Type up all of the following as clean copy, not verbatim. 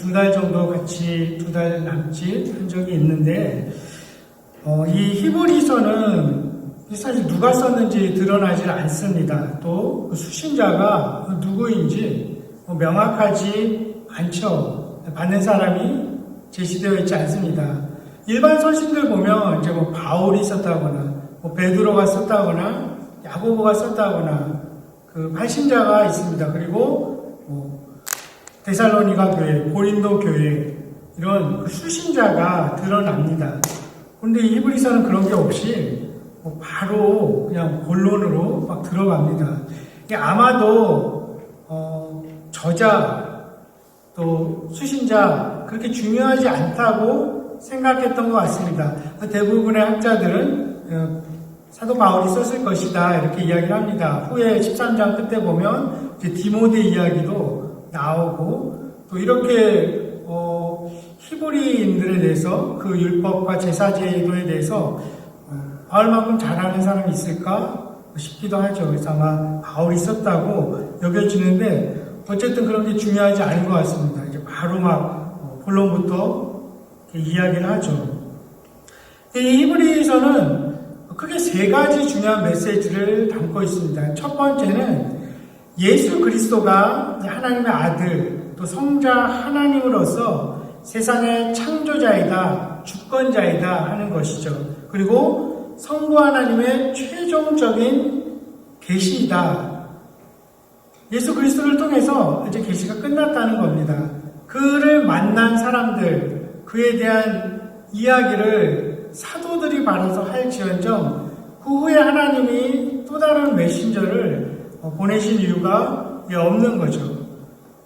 2달 정도 같이 2달 남짓 한 적이 있는데, 이 히브리서는 사실 누가 썼는지 드러나질 않습니다. 또 그 수신자가 누구인지 명확하지 않죠. 받는 사람이 제시되어 있지 않습니다. 일반 서신들 보면 이제 바울이 썼다거나, 베드로가 썼다거나, 야고보가 썼다거나, 그 발신자가 있습니다. 그리고 데살로니가 교회, 고린도 교회 이런 그 수신자가 드러납니다. 그런데 이 히브리서는 그런 게 없이 바로 그냥 본론으로 막 들어갑니다. 아마도 저자 또 수신자 그렇게 중요하지 않다고 생각했던 것 같습니다. 대부분의 학자들은 사도 바울이 썼을 것이다 이렇게 이야기를 합니다. 후에 13장 끝에 보면 이제 디모데 이야기도 나오고 또 이렇게 히브리인들에 대해서 그 율법과 제사제도에 대해서 바울만큼 잘하는 사람이 있을까 싶기도 하죠. 그래서 아마 바울이 썼다고 여겨지는데 어쨌든 그런 게 중요하지 않은 것 같습니다. 이제 바로 막 본론부터 이야기를 하죠. 이 히브리서는 크게 3가지 중요한 메시지를 담고 있습니다. 첫 번째는 예수 그리스도가 하나님의 아들 또 성자 하나님으로서 세상의 창조자이다, 주권자이다 하는 것이죠. 그리고 성부 하나님의 최종적인 계시이다. 예수 그리스도를 통해서 이제 계시가 끝났다는 겁니다. 그를 만난 사람들, 그에 대한 이야기를 사도들이 받아서 할지언정 그 후에 하나님이 또 다른 메신저를 보내신 이유가 없는 거죠.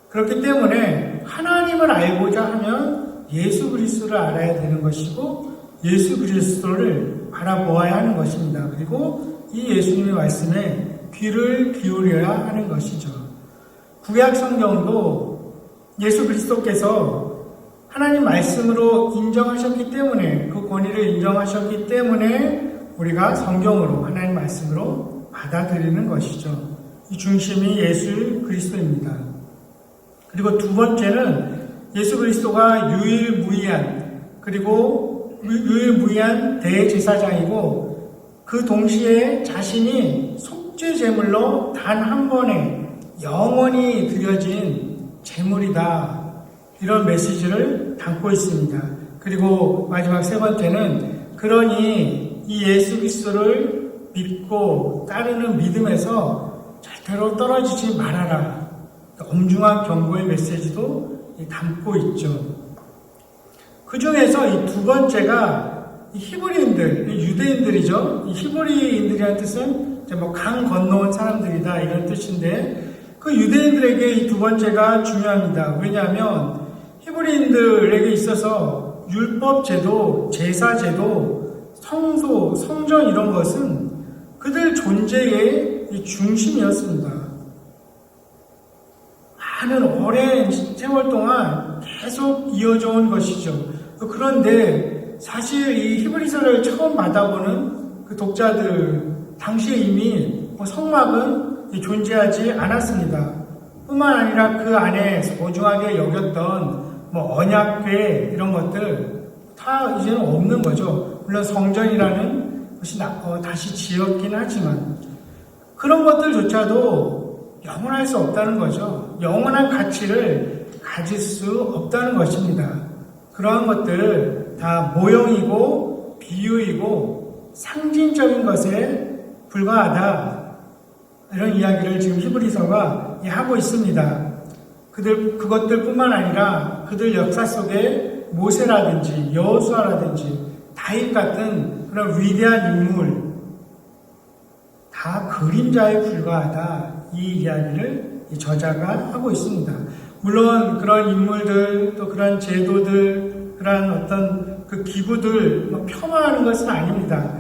그렇기 때문에 하나님을 알고자 하면 예수 그리스도를 알아야 되는 것이고 예수 그리스도를 바라보아야 하는 것입니다. 그리고 이 예수님의 말씀에 귀를 기울여야 하는 것이죠. 구약 성경도 예수 그리스도께서 하나님 말씀으로 인정하셨기 때문에 그 권위를 인정하셨기 때문에 우리가 성경으로 하나님 말씀으로 받아들이는 것이죠. 이 중심이 예수 그리스도입니다. 그리고 두 번째는 예수 그리스도가 유일무이한 그리고 유일무이한 대제사장이고 그 동시에 자신이 속죄제물로 단 한 번에 영원히 드려진 제물이다. 이런 메시지를 담고 있습니다. 그리고 마지막 3번째는 그러니 이 예수 그리스도를 믿고 따르는 믿음에서 절대로 떨어지지 말아라. 엄중한 경고의 메시지도 담고 있죠. 그 중에서 이 두 번째가 히브리인들, 유대인들이죠. 이 히브리인들이라는 뜻은 강 건너온 사람들이다 이런 뜻인데 그 유대인들에게 이 두 번째가 중요합니다. 왜냐하면 히브리인들에게 있어서 율법제도, 제사제도, 성소, 성전 이런 것은 그들 존재의 중심이었습니다. 많은 오랜 세월 동안 계속 이어져 온 것이죠. 그런데 사실 이 히브리서를 처음 받아보는 그 독자들 당시에 이미 성막은 존재하지 않았습니다. 뿐만 아니라 그 안에 소중하게 여겼던 언약궤 이런 것들 다 이제는 없는 거죠. 물론 성전이라는 것이 다시 지었긴 하지만 그런 것들조차도 영원할 수 없다는 거죠. 영원한 가치를 가질 수 없다는 것입니다. 그러한 것들 다 모형이고 비유이고 상징적인 것에 불과하다. 이런 이야기를 지금 히브리서가 하고 있습니다. 그것들 뿐만 아니라 그들 역사 속에 모세라든지 여호수아라든지 다윗 같은 그런 위대한 인물 다 그림자에 불과하다. 이 이야기를 이 저자가 하고 있습니다. 물론 그런 인물들 또 그런 제도들 그런 어떤 그 기구들 폄하하는 것은 아닙니다.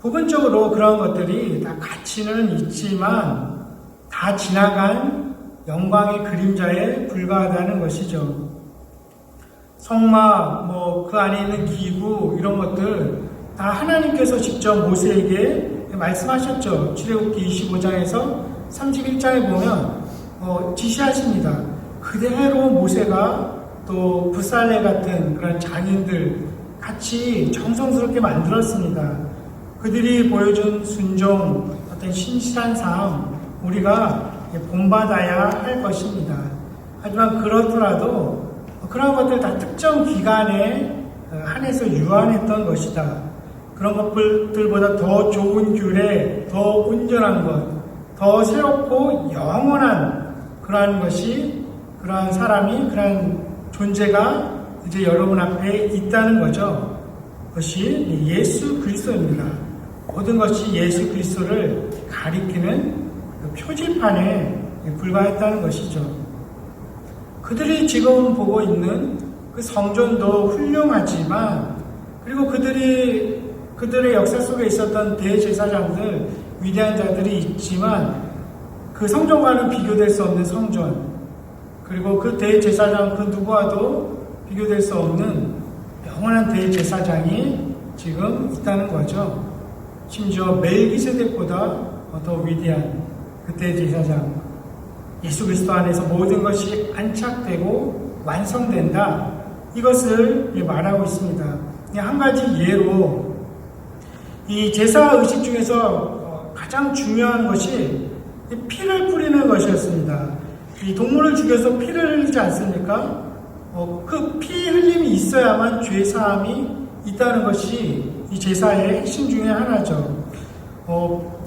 부분적으로 그런 것들이 다 가치는 있지만 다 지나간 영광의 그림자에 불과하다는 것이죠. 성막, 그 안에 있는 기구 이런 것들 다 하나님께서 직접 모세에게 말씀하셨죠. 출애굽기 25장에서 31장에 보면 지시하십니다. 그대로 모세가 또 부살레 같은 그런 장인들 같이 정성스럽게 만들었습니다. 그들이 보여준 순종, 어떤 신실한 삶, 우리가 본받아야 할 것입니다. 하지만 그렇더라도 그런 것들 다 특정 기간에 한해서 유한했던 것이다. 그런 것들보다 더 좋은 귤에 더 온전한 것, 더 새롭고 영원한 그러한 것이, 그러한 사람이, 그러한 존재가 이제 여러분 앞에 있다는 거죠. 그것이 예수 그리스도입니다. 모든 것이 예수 그리스도를 가리키는 그 표지판에 불과했다는 것이죠. 그들이 지금 보고 있는 그 성전도 훌륭하지만, 그리고 그들의 역사 속에 있었던 대제사장들, 위대한 자들이 있지만 그 성전과는 비교될 수 없는 성전, 그리고 그 대제사장 그 누구와도 비교될 수 없는 영원한 대제사장이 지금 있다는 거죠. 심지어 멜기세덱보다 더 위대한 그 대제사장, 예수 그리스도 안에서 모든 것이 안착되고 완성된다, 이것을 말하고 있습니다. 한 가지 예로, 이 제사 의식 중에서 가장 중요한 것이 피를 뿌리는 것이었습니다. 이 동물을 죽여서 피를 흘리지 않습니까? 그 피 흘림이 있어야만 죄 사함이 있다는 것이 이 제사의 핵심 중에 하나죠.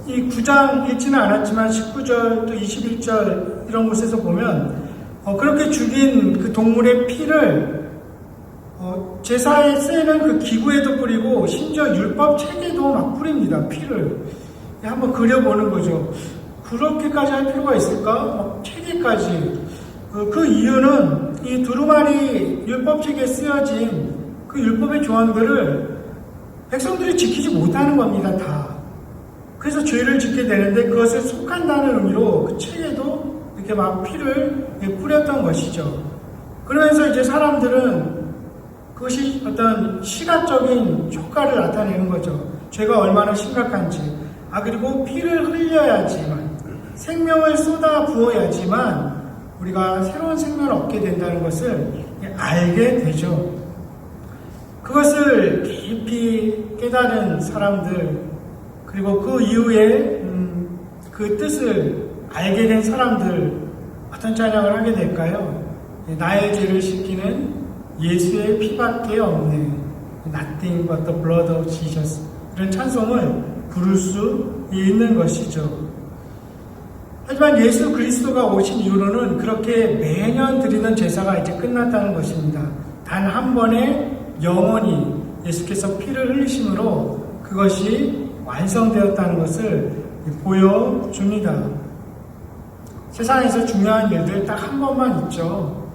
이 9장 읽지는 않았지만 19절 또 21절 이런 곳에서 보면 그렇게 죽인 그 동물의 피를 제사에 쓰이는 그 기구에도 뿌리고 심지어 율법 책에도 막 뿌립니다. 피를 한번 그려보는 거죠. 그렇게까지 할 필요가 있을까? 책에까지. 그 이유는 이 두루마리 율법책에 쓰여진 그 율법의 조항들을 백성들이 지키지 못하는 겁니다. 다. 그래서 죄를 짓게 되는데 그것을 속한다는 의미로 그 책에도 이렇게 막 피를 뿌렸던 것이죠. 그러면서 이제 사람들은 그것이 어떤 시각적인 효과를 나타내는 거죠. 죄가 얼마나 심각한지. 그리고 피를 흘려야지만, 생명을 쏟아 부어야지만 우리가 새로운 생명을 얻게 된다는 것을 알게 되죠. 그것을 깊이 깨달은 사람들, 그리고 그 이후에 그 뜻을 알게 된 사람들, 어떤 찬양을 하게 될까요? 나의 죄를 씻기는 예수의 피밖에 없네, Nothing but the blood of Jesus, 이런 찬송을 부를 수 있는 것이죠. 하지만 예수 그리스도가 오신 이후로는 그렇게 매년 드리던 제사가 이제 끝났다는 것입니다. 단 한 번에 영원히 예수께서 피를 흘리심으로 그것이 완성되었다는 것을 보여줍니다. 세상에서 중요한 일들 딱 한 번만 있죠.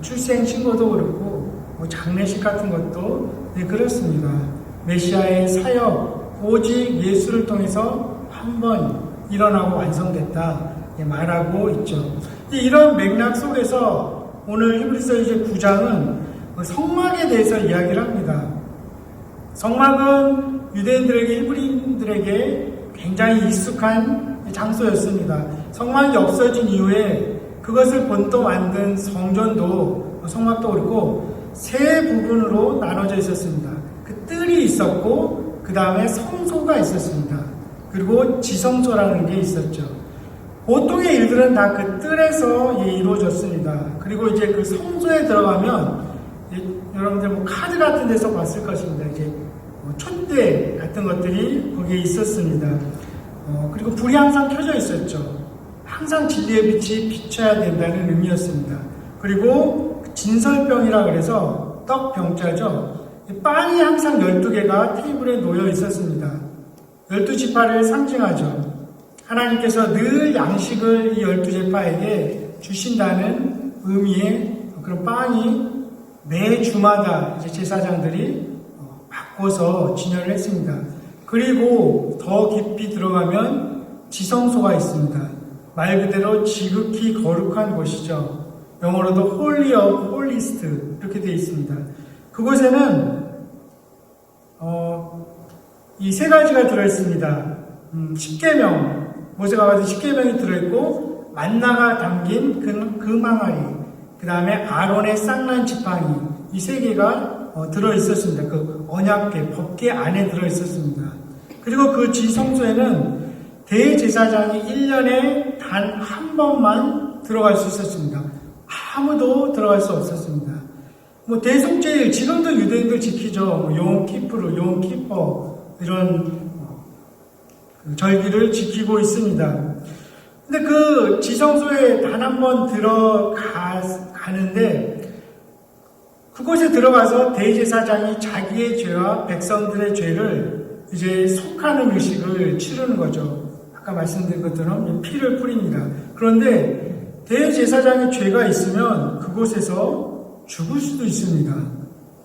출생 신고도 그렇고 장례식 같은 것도 그렇습니다. 메시아의 사역 오직 예수를 통해서 한 번 일어나고 완성됐다 말하고 있죠. 이런 맥락 속에서 오늘 히브리서 이제 9장은 성막에 대해서 이야기를 합니다. 성막은 유대인들에게, 히브리인들에게 굉장히 익숙한 장소였습니다. 성막이 없어진 이후에 그것을 본떠 만든 성막도 그렇고 세 부분으로 나눠져 있었습니다. 그 뜰이 있었고 그 다음에 성소가 있었습니다. 그리고 지성소라는 게 있었죠. 보통의 일들은 다 그 뜰에서 이루어졌습니다. 그리고 이제 그 성소에 들어가면 여러분들 카드 같은 데서 봤을 것입니다. 이제 촛대 같은 것들이 거기에 있었습니다. 그리고 불이 항상 켜져 있었죠. 항상 진리의 빛이 비춰야 된다는 의미였습니다. 그리고 진설병이라 그래서 떡병자죠. 빵이 항상 12개가 테이블에 놓여 있었습니다. 12지파를 상징하죠. 하나님께서 늘 양식을 이 12지파에게 주신다는 의미의 그런 빵이 매 주마다 이제 제사장들이 바꿔서 진열을 했습니다. 그리고 더 깊이 들어가면 지성소가 있습니다. 말 그대로 지극히 거룩한 곳이죠. 영어로도 Holy of Holiest 이렇게 되어 있습니다. 그곳에는 이 세 가지가 들어있습니다. 10계명, 모세가 받은 10계명이 들어있고 만나가 담긴 그 망아리, 그 다음에 아론의 쌍난 지팡이, 이 세 개가 들어있었습니다. 그 언약궤, 법궤 안에 들어있었습니다. 그리고 그 지성소에는 대제사장이 1년에 단 한 번만 들어갈 수 있었습니다. 아무도 들어갈 수 없었습니다. 대속죄일, 지금도 유대인들 지키죠. 욤키프르, 욤키퍼, 이런 절기를 지키고 있습니다. 근데 그 지성소에 단 한 번 들어가는데, 그곳에 들어가서 대제사장이 자기의 죄와 백성들의 죄를 이제 속하는 의식을 치르는 거죠. 아까 말씀드린 것처럼 피를 뿌립니다. 그런데 대제사장의 죄가 있으면 그곳에서 죽을 수도 있습니다.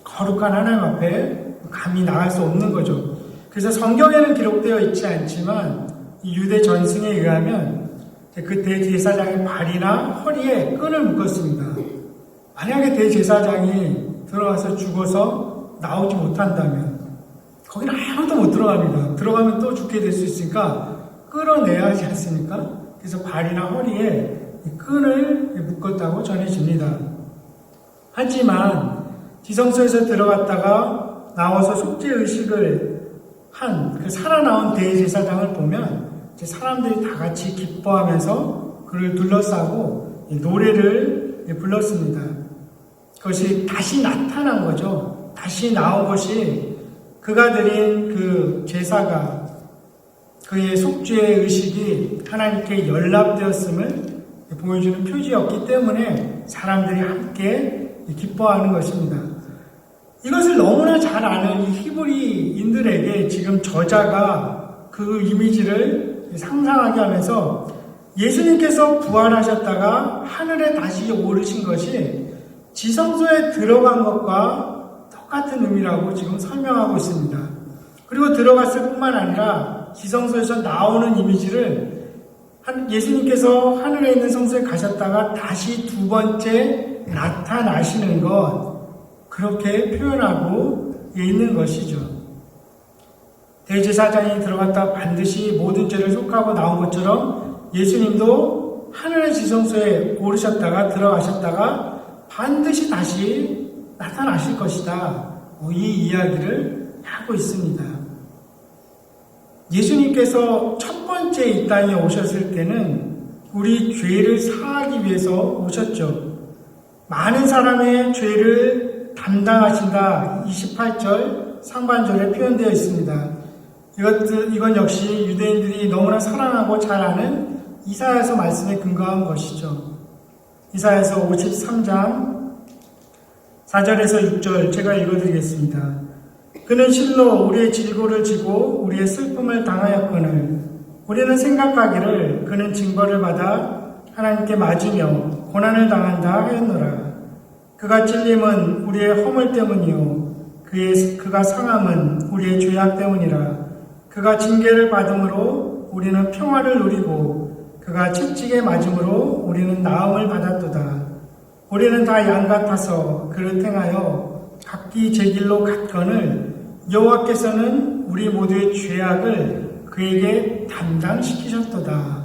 거룩한 하나님 앞에 감히 나갈 수 없는 거죠. 그래서 성경에는 기록되어 있지 않지만 이 유대 전승에 의하면 그 대제사장의 발이나 허리에 끈을 묶었습니다. 만약에 대제사장이 들어가서 죽어서 나오지 못한다면 거기는 아무도 못 들어갑니다. 들어가면 또 죽게 될 수 있으니까 끌어내야 하지 않습니까? 그래서 발이나 허리에 끈을 묶었다고 전해집니다. 하지만 지성소에서 들어갔다가 나와서 속죄의식을 한 그 살아나온 대제사장을 보면 이제 사람들이 다 같이 기뻐하면서 그를 둘러싸고 노래를 불렀습니다. 그것이 다시 나타난 거죠. 다시 나온 것이 그가 드린 그 제사가 그의 속죄의 의식이 하나님께 연락되었음을 보여주는 표지였기 때문에 사람들이 함께 기뻐하는 것입니다. 이것을 너무나 잘 아는 이 히브리인들에게 지금 저자가 그 이미지를 상상하게 하면서 예수님께서 부활하셨다가 하늘에 다시 오르신 것이 지성소에 들어간 것과 똑같은 의미라고 지금 설명하고 있습니다. 그리고 들어갔을 뿐만 아니라 지성소에서 나오는 이미지를 예수님께서 하늘에 있는 성소에 가셨다가 다시 두 번째 나타나시는 것, 그렇게 표현하고 있는 것이죠. 대제사장이 들어갔다 반드시 모든 죄를 속하고 나온 것처럼 예수님도 하늘의 지성소에 오르셨다가 들어가셨다가 반드시 다시 나타나실 것이다. 이 이야기를 하고 있습니다. 예수님께서 첫 번째 이 땅에 오셨을 때는 우리 죄를 사하기 위해서 오셨죠. 많은 사람의 죄를 담당하신다. 28절 상반절에 표현되어 있습니다. 이건 역시 유대인들이 너무나 사랑하고 잘 아는 이사야서 말씀에 근거한 것이죠. 이사야서 53장 4절에서 6절 제가 읽어드리겠습니다. 그는 실로 우리의 질고를 지고 우리의 슬픔을 당하였거늘 우리는 생각하기를 그는 징벌을 받아 하나님께 맞으며 고난을 당한다 하였노라. 그가 찔림은 우리의 허물 때문이요 그가 상함은 우리의 죄악 때문이라. 그가 징계를 받음으로 우리는 평화를 누리고 그가 채찍에 맞음으로 우리는 나음을 받았도다. 우리는 다 양 같아서 그를 행하여 각기 제 길로 갔거늘 여호와께서는 우리 모두의 죄악을 그에게 담당시키셨도다.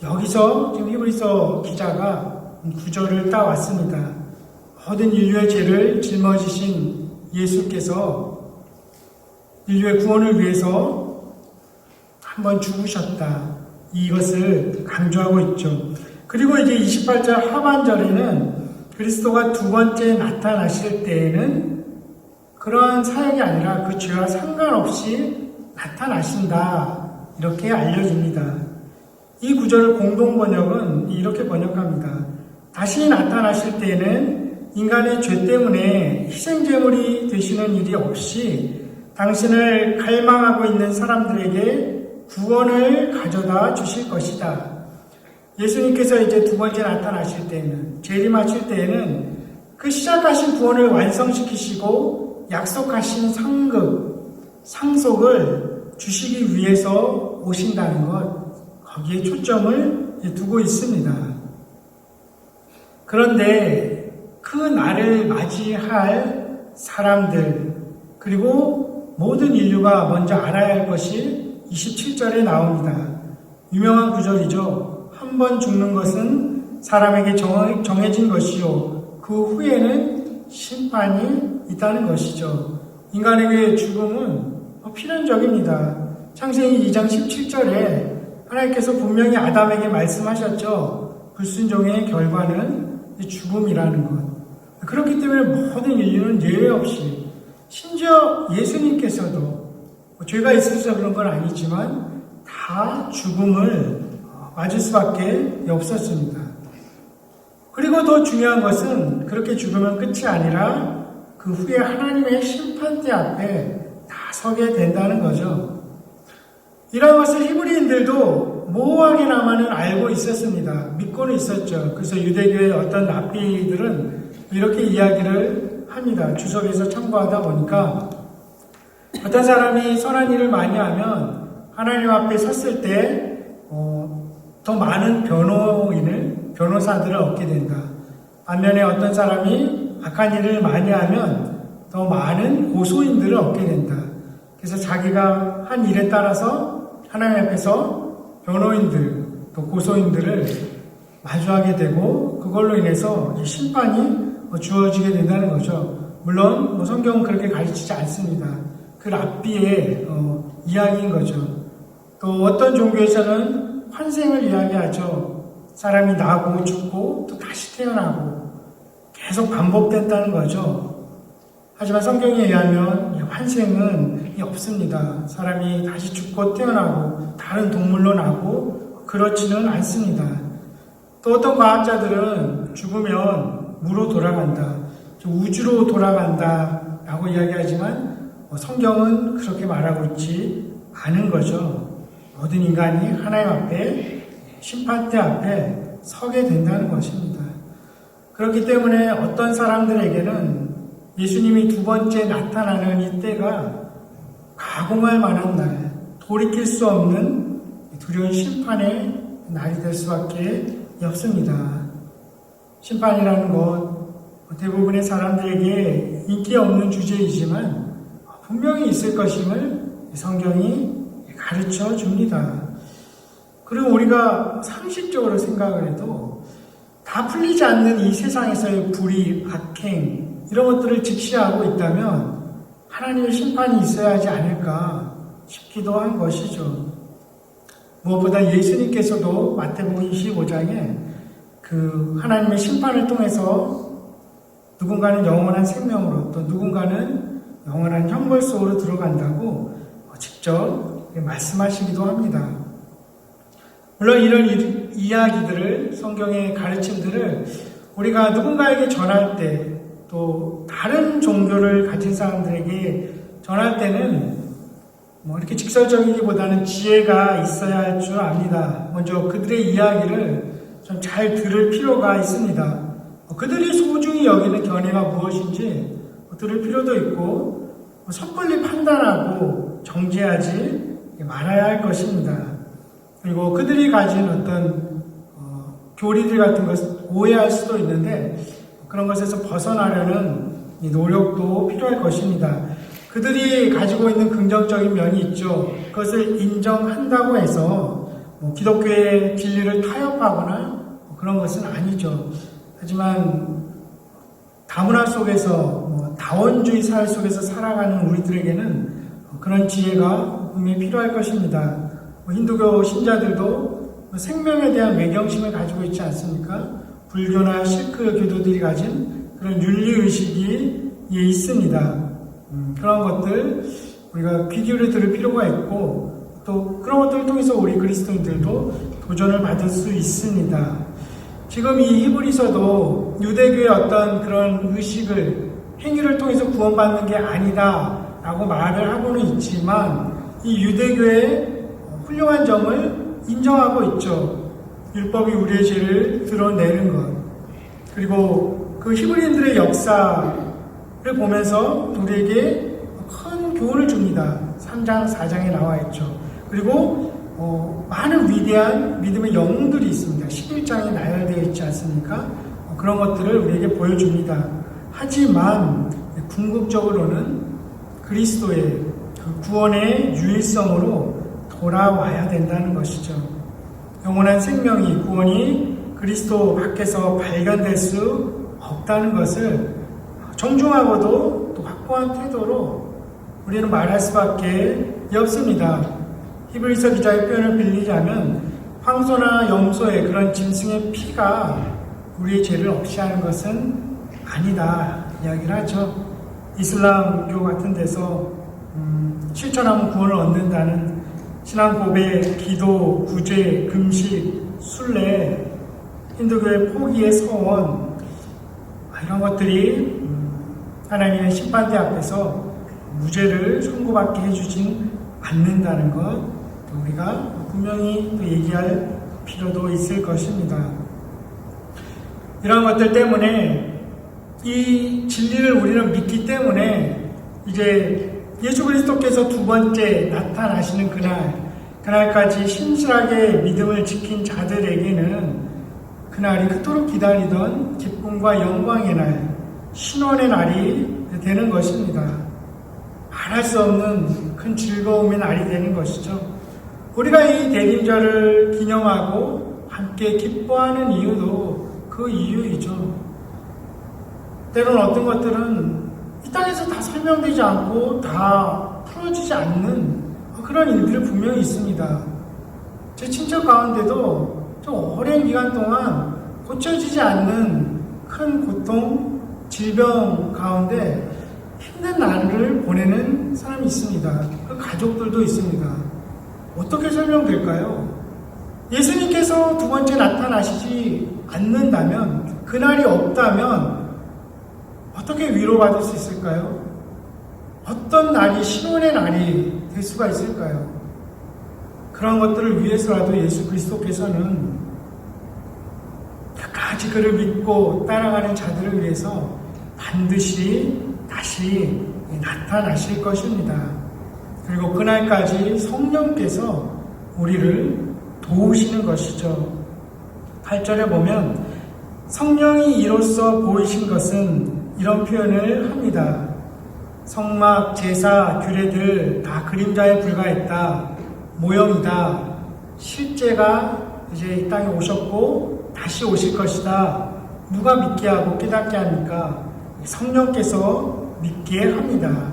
여기서 지금 히브리서 기자가 구절을 따왔습니다. 모든 인류의 죄를 짊어지신 예수께서 인류의 구원을 위해서 한번 죽으셨다. 이것을 강조하고 있죠. 그리고 이제 28절 하반절에는 그리스도가 두 번째 나타나실 때에는 그러한 사역이 아니라 그 죄와 상관없이 나타나신다. 이렇게 알려집니다. 이 구절을 공동번역은 이렇게 번역합니다. 다시 나타나실 때에는 인간의 죄 때문에 희생제물이 되시는 일이 없이 당신을 갈망하고 있는 사람들에게 구원을 가져다 주실 것이다. 예수님께서 이제 두 번째 나타나실 때에는, 재림하실 때에는 그 시작하신 구원을 완성시키시고 약속하신 상속을 주시기 위해서 오신다는 것, 거기에 초점을 두고 있습니다. 그런데 그 날을 맞이할 사람들, 그리고 모든 인류가 먼저 알아야 할 것이 27절에 나옵니다. 유명한 구절이죠. 한 번 죽는 것은 사람에게 정해진 것이요 그 후에는 심판이 있다는 것이죠. 인간에게 죽음은 필연적입니다. 창세기 2장 17절에 하나님께서 분명히 아담에게 말씀하셨죠. 불순종의 결과는 죽음이라는 것. 그렇기 때문에 모든 인류는 예외 없이, 심지어 예수님께서도 죄가 있어서 그런 건 아니지만 다 죽음을 맞을 수밖에 없었습니다. 그리고 더 중요한 것은 그렇게 죽으면 끝이 아니라 그 후에 하나님의 심판대 앞에 다 서게 된다는 거죠. 이런 것을 히브리인들도 모호하게나마는 알고 있었습니다. 믿고는 있었죠. 그래서 유대교의 어떤 랍비들은 이렇게 이야기를 합니다. 주석에서 참고하다 보니까 어떤 사람이 선한 일을 많이 하면 하나님 앞에 섰을 때 더 많은 변호사들을 얻게 된다. 반면에 어떤 사람이 악한 일을 많이 하면 더 많은 고소인들을 얻게 된다. 그래서 자기가 한 일에 따라서 하나님 앞에서 변호인들, 또 고소인들을 마주하게 되고 그걸로 인해서 심판이 주어지게 된다는 거죠. 물론 성경은 그렇게 가르치지 않습니다. 그 랍비의 이야기인 거죠. 또 어떤 종교에서는 환생을 이야기하죠. 사람이 나고 죽고 또 다시 태어나고 계속 반복된다는 거죠. 하지만 성경에 의하면 환생은 없습니다. 사람이 다시 죽고 태어나고 다른 동물로 나고 그렇지는 않습니다. 또 어떤 과학자들은 죽으면 무로 돌아간다, 우주로 돌아간다 라고 이야기하지만 성경은 그렇게 말하고 있지 않은 거죠. 모든 인간이 하나님 앞에, 심판대 앞에 서게 된다는 것입니다. 그렇기 때문에 어떤 사람들에게는 예수님이 두 번째 나타나는 이 때가 가공할 만한 날, 돌이킬 수 없는 두려운 심판의 날이 될 수밖에 없습니다. 심판이라는 것, 대부분의 사람들에게 인기 없는 주제이지만 분명히 있을 것임을 성경이 가르쳐 줍니다. 그리고 우리가 상식적으로 생각을 해도 다 풀리지 않는 이 세상에서의 불의, 악행 이런 것들을 직시하고 있다면 하나님의 심판이 있어야 하지 않을까 싶기도 한 것이죠. 무엇보다 예수님께서도 마태복음 25장에 그 하나님의 심판을 통해서 누군가는 영원한 생명으로 또 누군가는 영원한 형벌 속으로 들어간다고 직접 말씀하시기도 합니다. 물론 이런 이야기들을, 성경의 가르침들을 우리가 누군가에게 전할 때, 또 다른 종교를 가진 사람들에게 전할 때는 이렇게 직설적이기보다는 지혜가 있어야 할 줄 압니다. 먼저 그들의 이야기를 좀 잘 들을 필요가 있습니다. 그들이 소중히 여기는 견해가 무엇인지 들을 필요도 있고 섣불리 판단하고 정죄하지 말아야 할 것입니다. 그리고 그들이 가진 어떤 교리들 같은 것을 오해할 수도 있는데 그런 것에서 벗어나려는 이 노력도 필요할 것입니다. 그들이 가지고 있는 긍정적인 면이 있죠. 그것을 인정한다고 해서 기독교의 진리를 타협하거나 그런 것은 아니죠. 하지만 다문화 속에서 다원주의 사회 속에서 살아가는 우리들에게는 그런 지혜가 분명히 필요할 것입니다. 힌두교 신자들도 생명에 대한 외경심을 가지고 있지 않습니까? 불교나 시크 교도들이 가진 그런 윤리의식이 있습니다. 그런 것들 우리가 귀 기울여 들을 필요가 있고 또 그런 것들을 통해서 우리 그리스도인들도 도전을 받을 수 있습니다. 지금 이 히브리서도 유대교의 어떤 그런 의식을 행위를 통해서 구원받는 게 아니다 라고 말을 하고는 있지만 이 유대교의 훌륭한 점을 인정하고 있죠. 율법이 우리의 죄를 드러내는 것, 그리고 그 히브리인들의 역사를 보면서 우리에게 큰 교훈을 줍니다. 3장, 4장에 나와 있죠. 그리고 많은 위대한 믿음의 영웅들이 있습니다. 11장에 나열되어 있지 않습니까? 그런 것들을 우리에게 보여줍니다. 하지만 궁극적으로는 그리스도의 그 구원의 유일성으로 돌아와야 된다는 것이죠. 영원한 생명이, 구원이 그리스도 밖에서 발견될 수 없다는 것을 정중하고도 또 확고한 태도로 우리는 말할 수밖에 없습니다. 히브리서 기자의 표현을 빌리자면 황소나 염소의 그런 짐승의 피가 우리의 죄를 없이 하는 것은 아니다 이야기를 하죠. 이슬람교 같은 데서 실천하면 구원을 얻는다는 신앙 고백, 기도, 구제, 금식, 순례, 힌두교의 포기의 서원, 이런 것들이 하나님의 심판대 앞에서 무죄를 선고받게 해주진 않는다는 것, 우리가 분명히 얘기할 필요도 있을 것입니다. 이런 것들 때문에 이 진리를 우리는 믿기 때문에 이제 예수 그리스도께서 두 번째 나타나시는 그날까지 신실하게 믿음을 지킨 자들에게는 그날이 그토록 기다리던 기쁨과 영광의 날, 신원의 날이 되는 것입니다. 말할 수 없는 큰 즐거움의 날이 되는 것이죠. 우리가 이 대림절을 기념하고 함께 기뻐하는 이유도 그 이유이죠. 때로는 어떤 것들은 이 땅에서 다 설명되지 않고 다 풀어지지 않는 그런 일들이 분명히 있습니다. 제 친척 가운데도 좀 오랜 기간 동안 고쳐지지 않는 큰 고통, 질병 가운데 힘든 날을 보내는 사람이 있습니다. 그 가족들도 있습니다. 어떻게 설명될까요? 예수님께서 두 번째 나타나시지 않는다면, 그날이 없다면 어떻게 위로받을 수 있을까요? 어떤 날이 신혼의 날이 될 수가 있을까요? 그런 것들을 위해서라도 예수 그리스도께서는 끝까지 그를 믿고 따라가는 자들을 위해서 반드시 다시 나타나실 것입니다. 그리고 그날까지 성령께서 우리를 도우시는 것이죠. 8절에 보면 성령이 이로써 보이신 것은 이런 표현을 합니다. 성막, 제사, 규례들 다 그림자에 불과했다. 모형이다. 실제가 이제 이 땅에 오셨고 다시 오실 것이다. 누가 믿게 하고 깨닫게 합니까? 성령께서 믿게 합니다.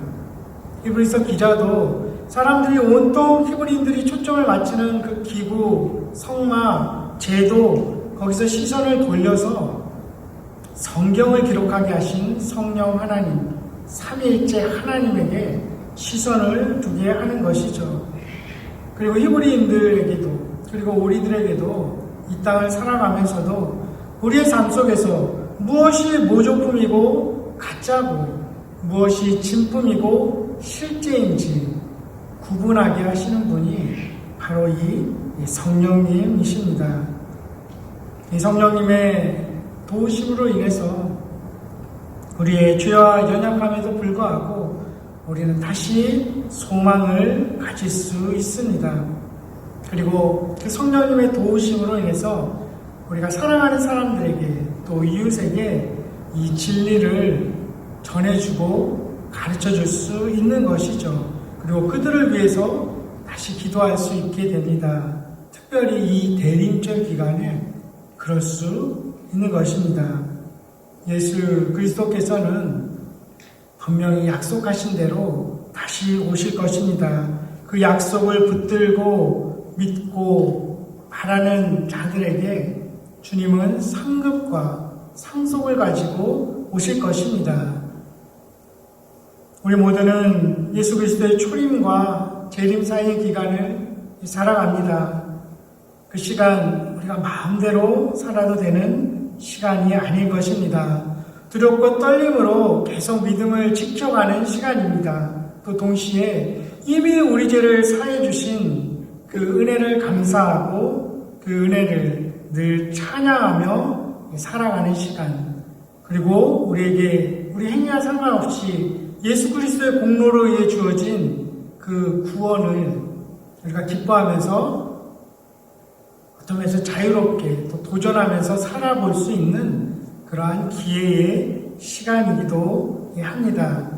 히브리서 기자도 사람들이 온통 히브리인들이 초점을 맞추는 그 기구, 성막, 제도 거기서 시선을 돌려서 성경을 기록하게 하신 성령 하나님, 삼위일체 하나님에게 시선을 두게 하는 것이죠. 그리고 히브리인들에게도 그리고 우리들에게도 이 땅을 살아가면서도 우리의 삶 속에서 무엇이 모조품이고 가짜고 무엇이 진품이고 실제인지 구분하게 하시는 분이 바로 이 성령님이십니다. 이 성령님의 도우심으로 인해서 우리의 죄와 연약함에도 불구하고 우리는 다시 소망을 가질 수 있습니다. 그리고 그 성령님의 도우심으로 인해서 우리가 사랑하는 사람들에게 또 이웃에게 이 진리를 전해주고 가르쳐줄 수 있는 것이죠. 그리고 그들을 위해서 다시 기도할 수 있게 됩니다. 특별히 이 대림절 기간에 그럴 수 있는 것입니다. 예수 그리스도께서는 분명히 약속하신 대로 다시 오실 것입니다. 그 약속을 붙들고 믿고 바라는 자들에게 주님은 상급과 상속을 가지고 오실 것입니다. 우리 모두는 예수 그리스도의 초림과 재림 사이의 기간을 살아갑니다. 그 시간 우리가 마음대로 살아도 되는 시간이 아닐 것입니다. 두렵고 떨림으로 계속 믿음을 지켜가는 시간입니다. 또 동시에 이미 우리 죄를 사해 주신 그 은혜를 감사하고 그 은혜를 늘 찬양하며 살아가는 시간, 그리고 우리에게 우리 행위와 상관없이 예수 그리스도의 공로로 의해 주어진 그 구원을 우리가 기뻐하면서 어떤 면에서 자유롭게 또 도전하면서 살아볼 수 있는 그러한 기회의 시간이기도 합니다.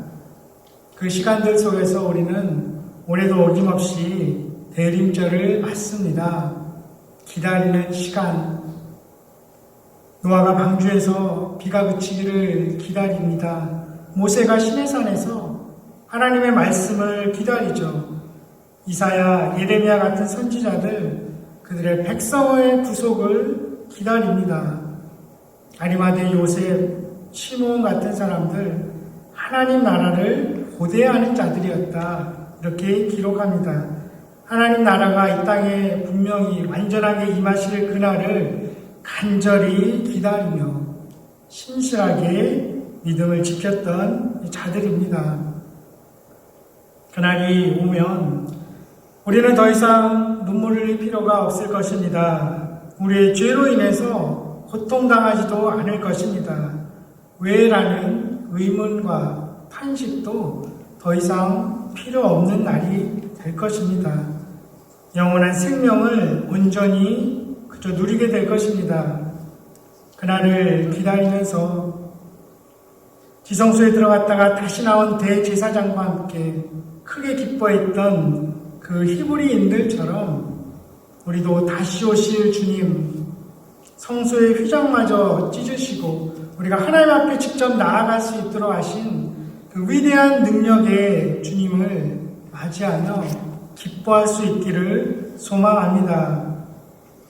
그 시간들 속에서 우리는 올해도 어김없이 대림절을 맞습니다. 기다리는 시간, 노아가 방주에서 비가 그치기를 기다립니다. 모세가 시내산에서 하나님의 말씀을 기다리죠. 이사야, 예레미야 같은 선지자들, 그들의 백성의 구속을 기다립니다. 아리마대, 요셉, 시므온 같은 사람들, 하나님 나라를 고대하는 자들이었다. 이렇게 기록합니다. 하나님 나라가 이 땅에 분명히 완전하게 임하실 그날을 간절히 기다리며 신실하게 믿음을 지켰던 자들입니다. 그날이 오면 우리는 더 이상 눈물 흘릴 필요가 없을 것입니다. 우리의 죄로 인해서 고통당하지도 않을 것입니다. 왜라는 의문과 탄식도 더 이상 필요 없는 날이 될 것입니다. 영원한 생명을 온전히 그저 누리게 될 것입니다. 그날을 기다리면서 지성소에 들어갔다가 다시 나온 대제사장과 함께 크게 기뻐했던 그 히브리인들처럼 우리도 다시 오실 주님, 성소의 휘장마저 찢으시고 우리가 하나님 앞에 직접 나아갈 수 있도록 하신 그 위대한 능력의 주님을 맞이하며 기뻐할 수 있기를 소망합니다.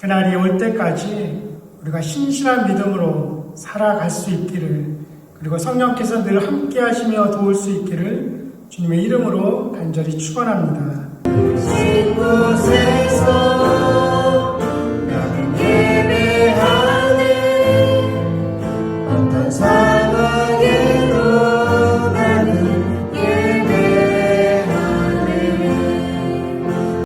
그날이 올 때까지 우리가 신실한 믿음으로 살아갈 수 있기를, 그리고 성령께서 늘 함께 하시며 도울 수 있기를 주님의 이름으로 간절히 축원합니다. 곳에서